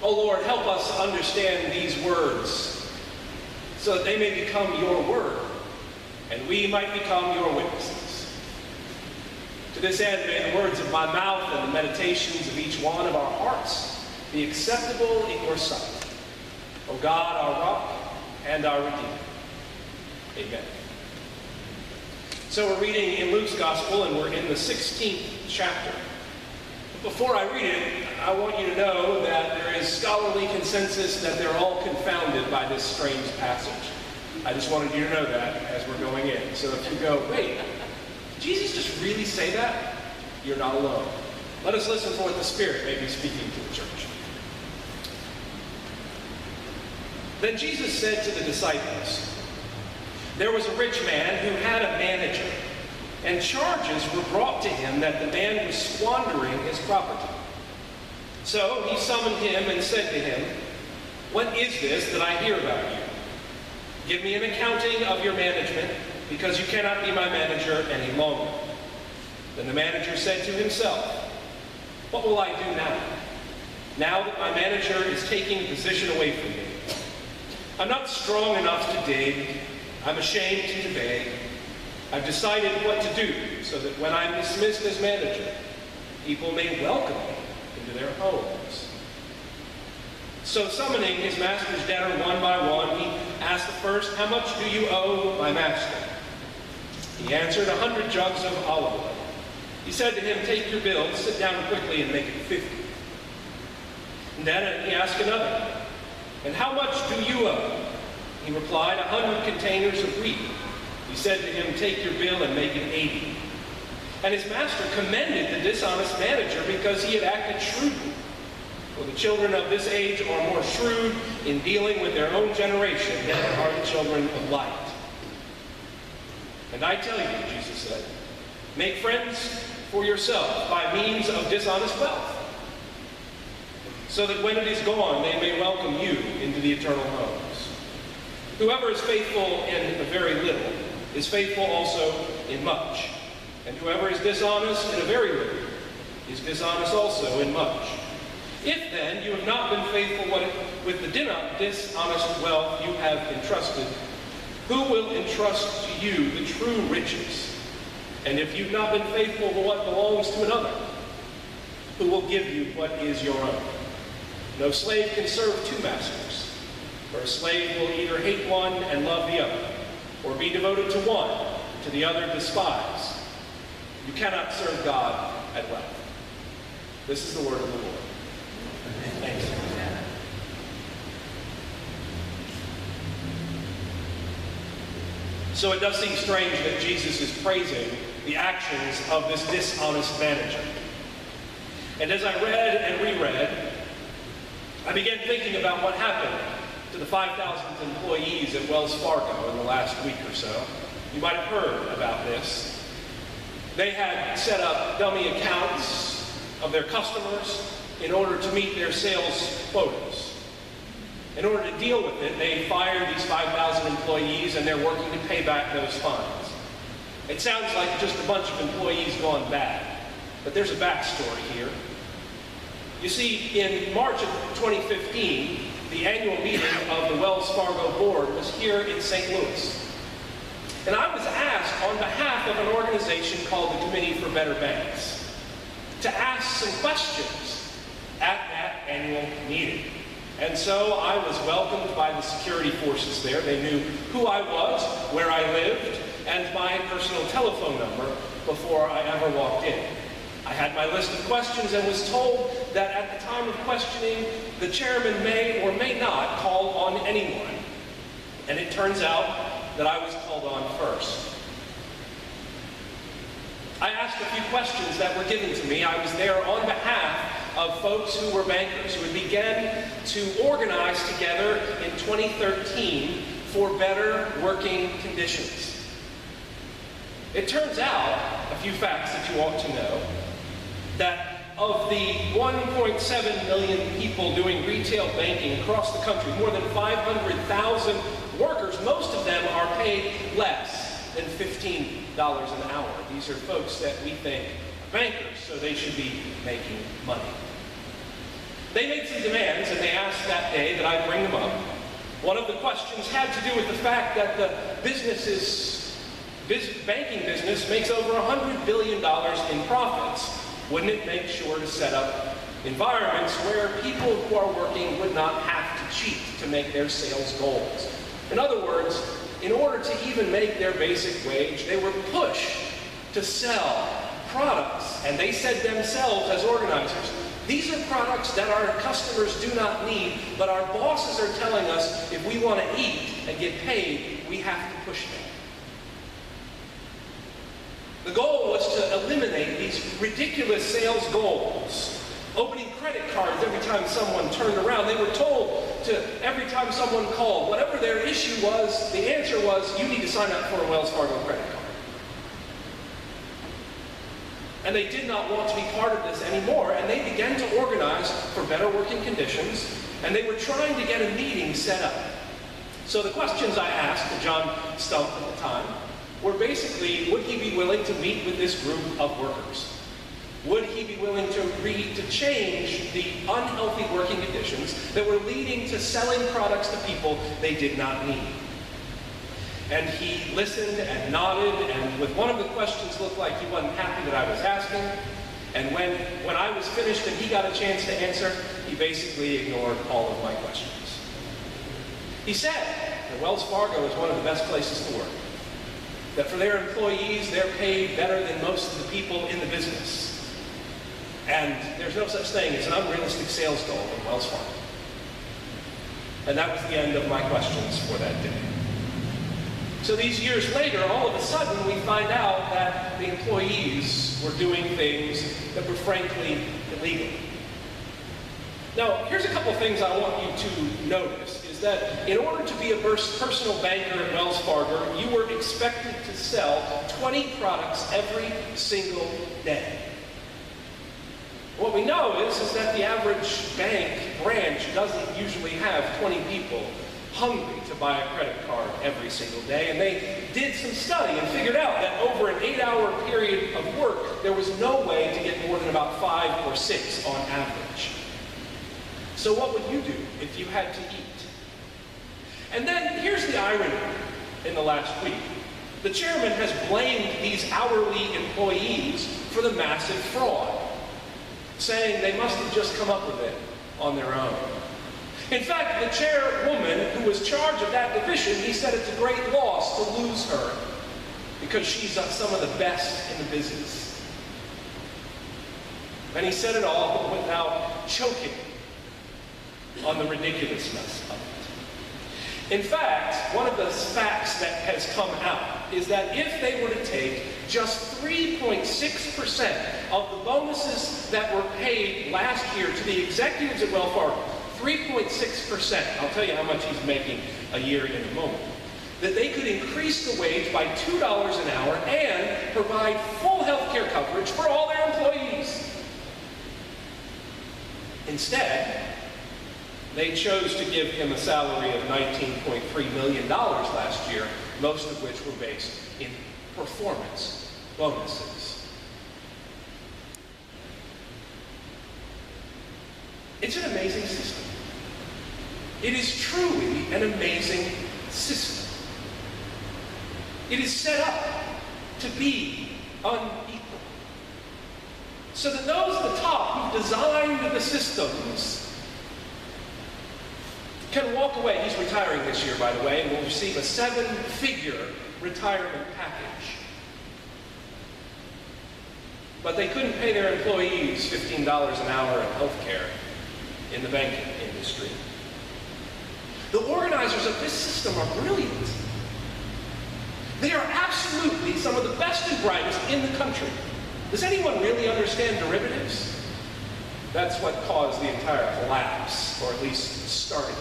Oh Lord, help us understand these words so that they may become your word and we might become your witnesses. To this end, may the words of my mouth and the meditations of each one of our hearts be acceptable in your sight, O God, our rock and our redeemer. Amen. So we're reading in Luke's gospel, and we're in the 16th chapter. But before I read it, I want you to know that there is scholarly consensus that they're all confounded by this strange passage. I just wanted you to know that as we're going in. So if you go, wait, did Jesus just really say that? You're not alone. Let us listen for what the Spirit may be speaking to the church. Then Jesus said to the disciples, there was a rich man who had a manager, and charges were brought to him that the man was squandering his property. So he summoned him and said to him, what is this that I hear about you? Give me an accounting of your management, because you cannot be my manager any longer. Then the manager said to himself, what will I do now? Now that my manager is taking the position away from me. I'm not strong enough to dig. I'm ashamed to beg. I've decided what to do so that when I'm dismissed as manager, people may welcome me into their homes. So summoning his master's debtor one by one, he asked the first, how much do you owe my master? He answered, 100 jugs of olive oil. He said to him, take your bill, sit down quickly and make it 50. And then he asked another, and how much do you owe? He replied, 100 containers of wheat. He said to him, take your bill and make it 80. And his master commended the dishonest manager because he had acted shrewdly. For the children of this age are more shrewd in dealing with their own generation than are the children of light. And I tell you, Jesus said, make friends for yourself by means of dishonest wealth, so that when it is gone, they may welcome you into the eternal homes. Whoever is faithful in a very little is faithful also in much. And whoever is dishonest in a very little is dishonest also in much. If then you have not been faithful with the dishonest wealth you have entrusted, who will entrust to you the true riches? And if you've not been faithful with what belongs to another, who will give you what is your own? No slave can serve two masters, for a slave will either hate one and love the other, or be devoted to one, to the other despise. You cannot serve God and wealth. This is the word of the Lord. Thanks. So it does seem strange that Jesus is praising the actions of this dishonest manager. And as I read and reread, I began thinking about what happened to the 5,000 employees at Wells Fargo in the last week or so. You might have heard about this. They had set up dummy accounts of their customers in order to meet their sales quotas. In order to deal with it, they fired these 5,000 employees, and they're working to pay back those fines. It sounds like just a bunch of employees gone bad, but there's a backstory here. You see, in March of 2015, the annual meeting of the Wells Fargo board was here in St. Louis. And I was asked on behalf of an organization called the Committee for Better Banks to ask some questions at that annual meeting. And so I was welcomed by the security forces there. They knew who I was, where I lived, and my personal telephone number before I ever walked in. I had my list of questions and was told that at the time of questioning, the chairman may or may not call on anyone. And it turns out that I was called on first. I asked a few questions that were given to me. I was there on behalf of folks who were bankers who had began to organize together in 2013 for better working conditions. It turns out, a few facts that you ought to know, that of the 1.7 million people doing retail banking across the country, more than 500,000 workers, most of them are paid less than $15 an hour. These are folks that we think are bankers, so they should be making money. They made some demands, and they asked that day that I bring them up. One of the questions had to do with the fact that the banking business makes over $100 billion in profits. Wouldn't it make sure to set up environments where people who are working would not have to cheat to make their sales goals? In other words, in order to even make their basic wage, they were pushed to sell products. And they said themselves as organizers, these are products that our customers do not need, but our bosses are telling us if we want to eat and get paid, we have to push them. The goal was to eliminate these ridiculous sales goals. Opening credit cards every time someone turned around. They were told to, every time someone called, whatever their issue was, the answer was, you need to sign up for a Wells Fargo credit card. And they did not want to be part of this anymore, and they began to organize for better working conditions, and they were trying to get a meeting set up. So the questions I asked to John Stump at the time were basically, would he be willing to meet with this group of workers? Would he be willing to agree to change the unhealthy working conditions that were leading to selling products to people they did not need? And he listened and nodded, and with one of the questions looked like he wasn't happy that I was asking. And when I was finished and he got a chance to answer, he basically ignored all of my questions. He said that Wells Fargo is one of the best places to work. That for their employees, they're paid better than most of the people in the business. And there's no such thing as an unrealistic sales goal in Wells Fargo. And that was the end of my questions for that day. So these years later, all of a sudden, we find out that the employees were doing things that were frankly illegal. Now, here's a couple of things I want you to notice, is that in order to be a personal banker at Wells Fargo, you were expected to sell 20 products every single day. What we know is that the average bank branch doesn't usually have 20 people hungry to buy a credit card every single day. And they did some study and figured out that over an 8-hour period of work, there was no way to get more than about 5 or 6 on average. So what would you do if you had to eat? And then here's the irony in the last week. The chairman has blamed these hourly employees for the massive fraud, saying they must have just come up with it on their own. In fact, the chairwoman who was charged of that division, he said it's a great loss to lose her because she's some of the best in the business. And he said it all without choking on the ridiculousness of it. In fact, one of the facts that has come out is that if they were to take just 3.6% of the bonuses that were paid last year to the executives at Wells Fargo, 3.6%, I'll tell you how much he's making a year in a moment, that they could increase the wage by $2 an hour and provide full health care coverage for all their employees. Instead, they chose to give him a salary of $19.3 million last year, most of which were based in performance bonuses. It's an amazing system. It is truly an amazing system. It is set up to be unequal, so that those at the top who designed the systems can walk away. He's retiring this year, by the way, and will receive a 7-figure retirement package. But they couldn't pay their employees $15 an hour in health care in the banking industry. The organizers of this system are brilliant. They are absolutely some of the best and brightest in the country. Does anyone really understand derivatives? That's what caused the entire collapse, or at least started it.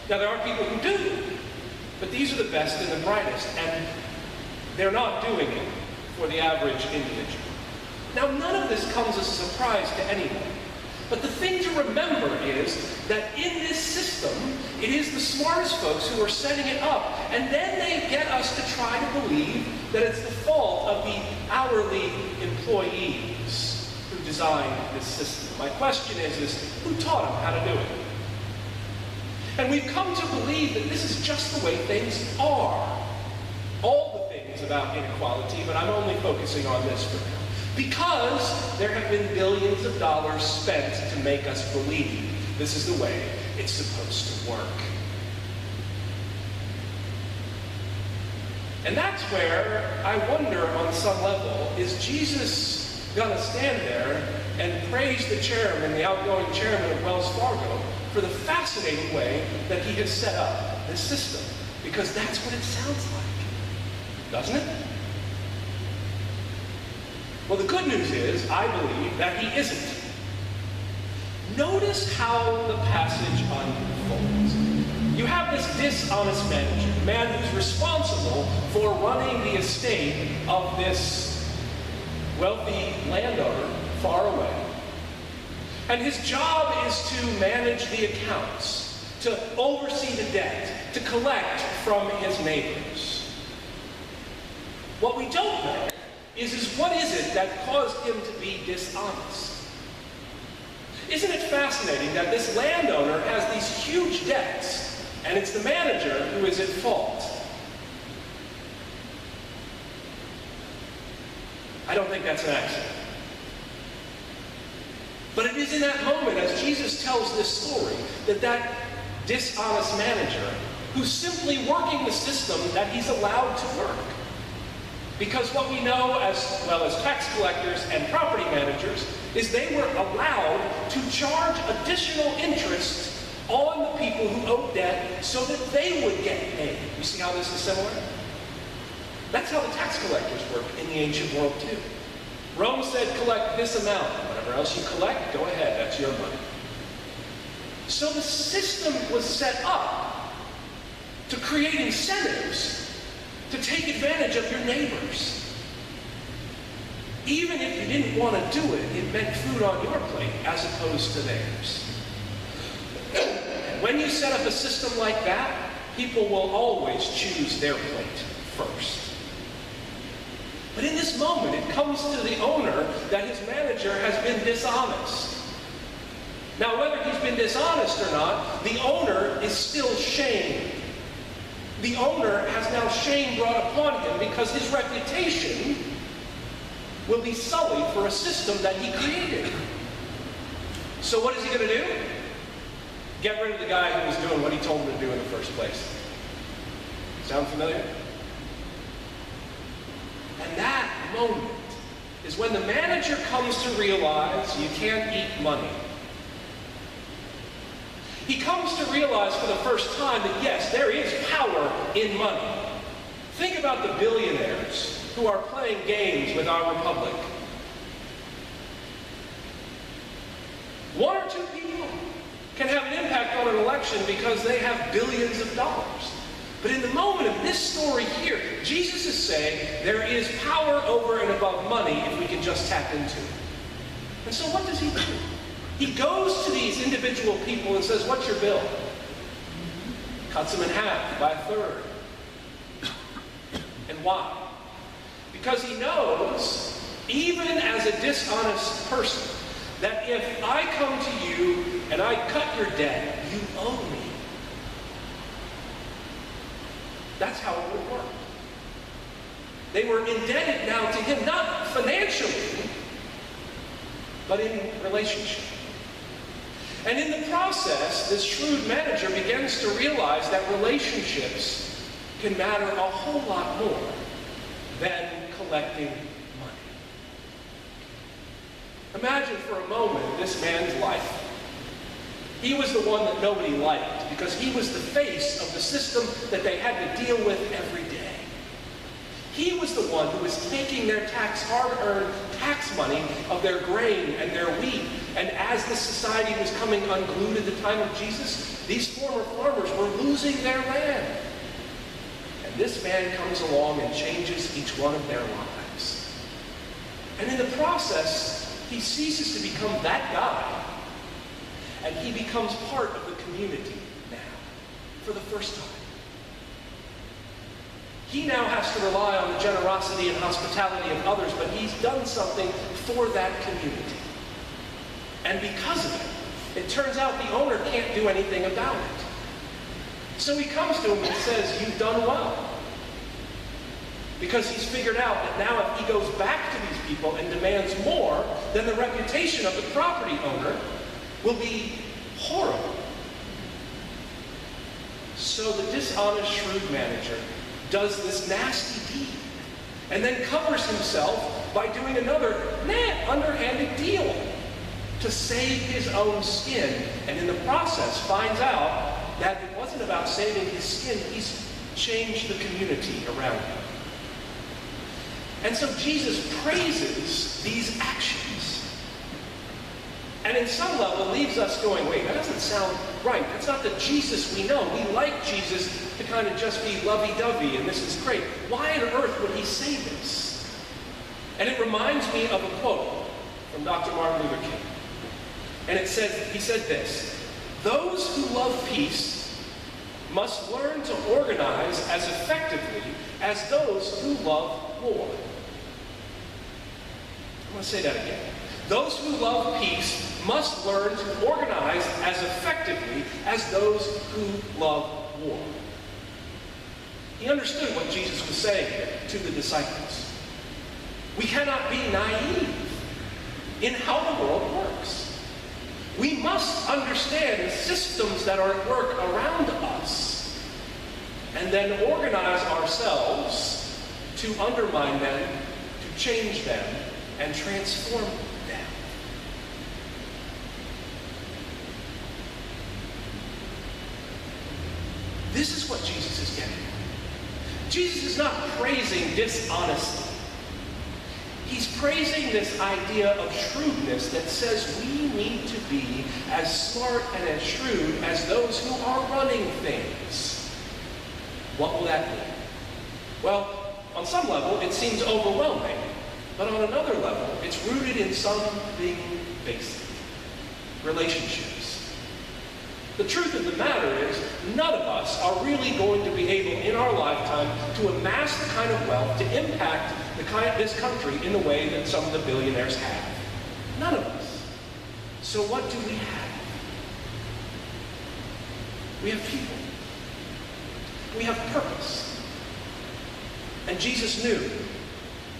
Now, there are people who do, but these are the best and the brightest, and they're not doing it for the average individual. Now, none of this comes as a surprise to anyone. But the thing to remember is that in this system, it is the smartest folks who are setting it up, and then they get us to try to believe that it's the fault of the hourly employees who designed this system. My question is who taught him how to do it? And we've come to believe that this is just the way things are. All the things about inequality, but I'm only focusing on this for now. Because there have been billions of dollars spent to make us believe this is the way it's supposed to work. And that's where I wonder on some level, is Jesus going to stand there and praise the chairman, the outgoing chairman of Wells Fargo, for the fascinating way that he has set up this system? Because that's what it sounds like, doesn't it? Well, the good news is, I believe, that he isn't. Notice how the passage unfolds. You have this dishonest manager, a man who's responsible for running the estate of this wealthy landowner far away. And his job is to manage the accounts, to oversee the debt, to collect from his neighbors. What we don't know is what is it that caused him to be dishonest? Isn't it fascinating that this landowner has these huge debts, and it's the manager who is at fault? I don't think that's an accident. But it is in that moment, as Jesus tells this story, that dishonest manager, who's simply working the system that he's allowed to work. Because what we know, as well as tax collectors and property managers, is they were allowed to charge additional interest on the people who owed debt so that they would get paid. You see how this is similar? That's how the tax collectors work in the ancient world too. Rome said, collect this amount. Whatever else you collect, go ahead, that's your money. So the system was set up to create incentives to take advantage of your neighbors. Even if you didn't want to do it, it meant food on your plate as opposed to theirs. And when you set up a system like that, people will always choose their plate first. But in this moment, it comes to the owner that his manager has been dishonest. Now, whether he's been dishonest or not, the owner is still shamed. The owner has now shame brought upon him because his reputation will be sullied for a system that he created. So what is he going to do? Get rid of the guy who was doing what he told him to do in the first place. Sound familiar? And that moment is when the manager comes to realize you can't eat money. He comes to realize for the first time that yes, there is power in money. Think about the billionaires who are playing games with our republic. One or two people can have an impact on an election because they have billions of dollars. But in the moment of this story here, Jesus is saying there is power over and above money if we can just tap into it. And so what does he do? He goes to these individual people and says, what's your bill? Cuts them in half by a third. And why? Because he knows, even as a dishonest person, that if I come to you and I cut your debt, you owe me. That's how it would work. They were indebted now to him, not financially, but in relationship. And in the process, this shrewd manager begins to realize that relationships can matter a whole lot more than collecting money. Imagine for a moment this man's life. He was the one that nobody liked because he was the face of the system that they had to deal with every day. He was the one who was taking their hard-earned tax money of their grain and their wheat. And as the society was coming unglued at the time of Jesus, these former farmers were losing their land. And this man comes along and changes each one of their lives. And in the process, he ceases to become that guy. And he becomes part of the community now, for the first time. He now has to rely on the generosity and hospitality of others, but he's done something for that community. And because of it turns out the owner can't do anything about it. So he comes to him and says, "You've done well." Because he's figured out that now if he goes back to these people and demands more, then the reputation of the property owner will be horrible. So the dishonest shrewd manager does this nasty deed and then covers himself by doing another underhanded deal to save his own skin, and in the process finds out that it wasn't about saving his skin, he's changed the community around him. And so Jesus praises these actions. And in some level leaves us going, wait, that doesn't sound right. That's not the Jesus we know. We like Jesus to kind of just be lovey-dovey and this is great. Why on earth would he say this? And it reminds me of a quote from Dr. Martin Luther King. And he said this: "Those who love peace must learn to organize as effectively as those who love war." I'm going to say that again. Those who love peace must learn to organize as effectively as those who love war. He understood what Jesus was saying here to the disciples. We cannot be naive in how the world works. We must understand the systems that are at work around us and then organize ourselves to undermine them, to change them, and transform them. This is what Jesus is getting at. Jesus is not praising dishonesty. He's praising this idea of shrewdness that says we need to be as smart and as shrewd as those who are running things. What will that mean? Well, on some level, it seems overwhelming. But on another level, it's rooted in something basic. Relationships. The truth of the matter is, none of us are really going to be able in our lifetime to amass the kind of wealth to impact this country in the way that some of the billionaires have. None of us. So what do we have? We have people. We have purpose. And Jesus knew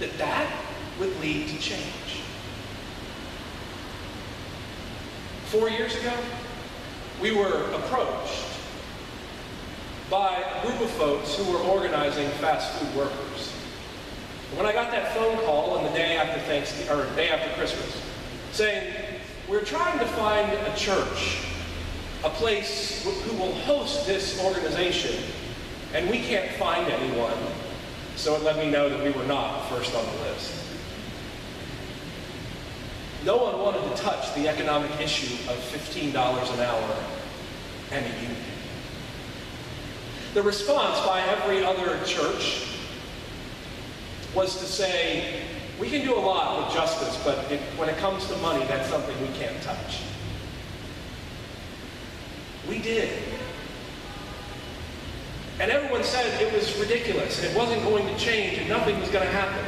that would lead to change. 4 years ago, we were approached by a group of folks who were organizing fast food workers. When I got that phone call on the day after Christmas, saying, "We're trying to find a church, a place who will host this organization, and we can't find anyone," so it let me know that we were not first on the list. No one wanted to touch the economic issue of $15 an hour and a union. The response by every other church was to say, "We can do a lot with justice, but when it comes to money, that's something we can't touch." We did. And everyone said it was ridiculous, and it wasn't going to change, and nothing was going to happen.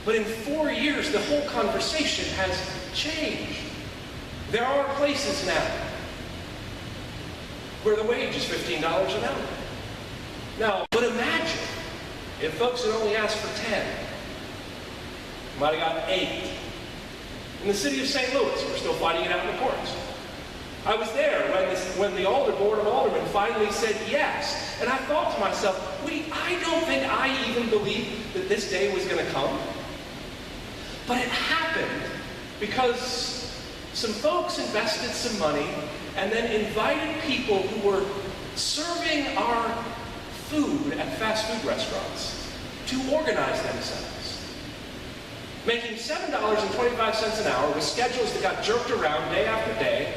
But in 4 years, the whole conversation has changed. There are places now where the wage is $15 an hour. Now, but imagine if folks had only asked for 10. You might have gotten 8. In the city of St. Louis, we're still fighting it out in the courts. I was there when the Board of Aldermen finally said yes. And I thought to myself, wait, I don't think I even believed that this day was going to come. But it happened because some folks invested some money and then invited people who were serving our food at fast food restaurants to organize themselves. Making $7.25 an hour with schedules that got jerked around day after day,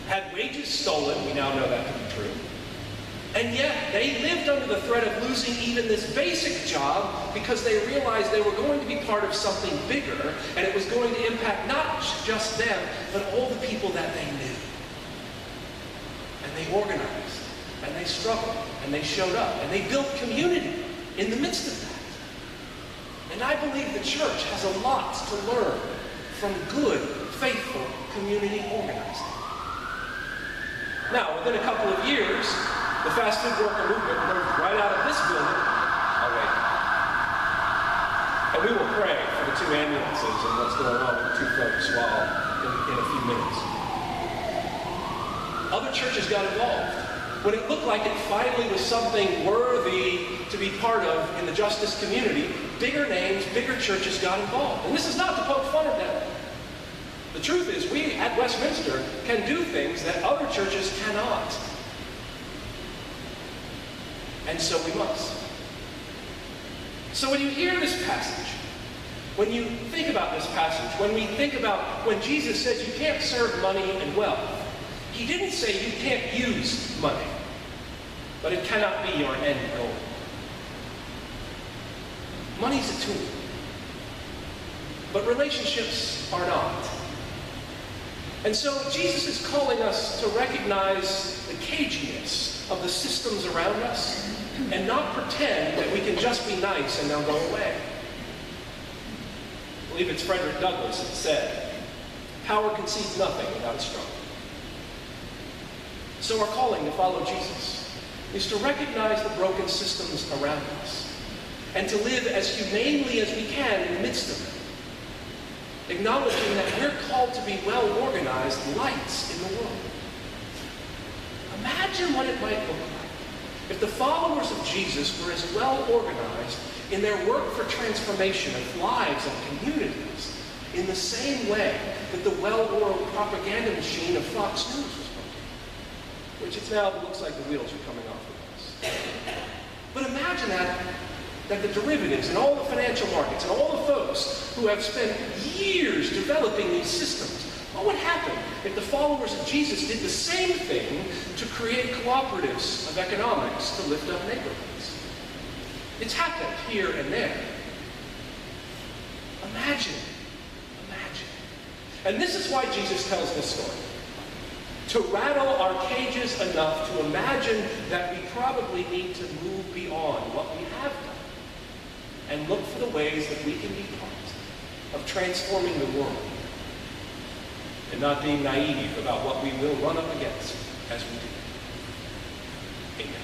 had wages stolen, we now know that to be true, and yet they lived under the threat of losing even this basic job because they realized they were going to be part of something bigger, and it was going to impact not just them, but all the people that they knew. And they organized, and they struggled, and they showed up, and they built community in the midst of that. And I believe the church has a lot to learn from good, faithful community organizing. Now, within a couple of years, the fast food worker movement moved right out of this building. Oh, wait. And we will pray for the 2 ambulances and what's going on with the 2 folks in a few minutes. Other churches got involved. When it looked like it finally was something worthy to be part of in the justice community, bigger names, bigger churches got involved. And this is not to poke fun at them. The truth is, we at Westminster can do things that other churches cannot. And so we must. So when you hear this passage, when you think about this passage, when we think about when Jesus says you can't serve money and wealth, he didn't say you can't use money, but it cannot be your end goal. Money's a tool, but relationships are not. And so Jesus is calling us to recognize the caginess of the systems around us and not pretend that we can just be nice and they'll go away. I believe it's Frederick Douglass that said, "Power concedes nothing without a struggle." So our calling to follow Jesus is to recognize the broken systems around us and to live as humanely as we can in the midst of them, acknowledging that we're called to be well-organized lights in the world. Imagine what it might look like if the followers of Jesus were as well-organized in their work for transformation of lives and communities in the same way that the well-oiled propaganda machine of Fox News was working, which it now looks like the wheels are coming off of us. But imagine that the derivatives and all the financial markets and all the folks who have spent years developing these systems, what would happen if the followers of Jesus did the same thing to create cooperatives of economics to lift up neighborhoods? It's happened here and there. Imagine. And this is why Jesus tells this story. To rattle our cages enough to imagine that we probably need to move beyond what we have done and look for the ways that we can be part of transforming the world and not being naive about what we will run up against as we do. Amen.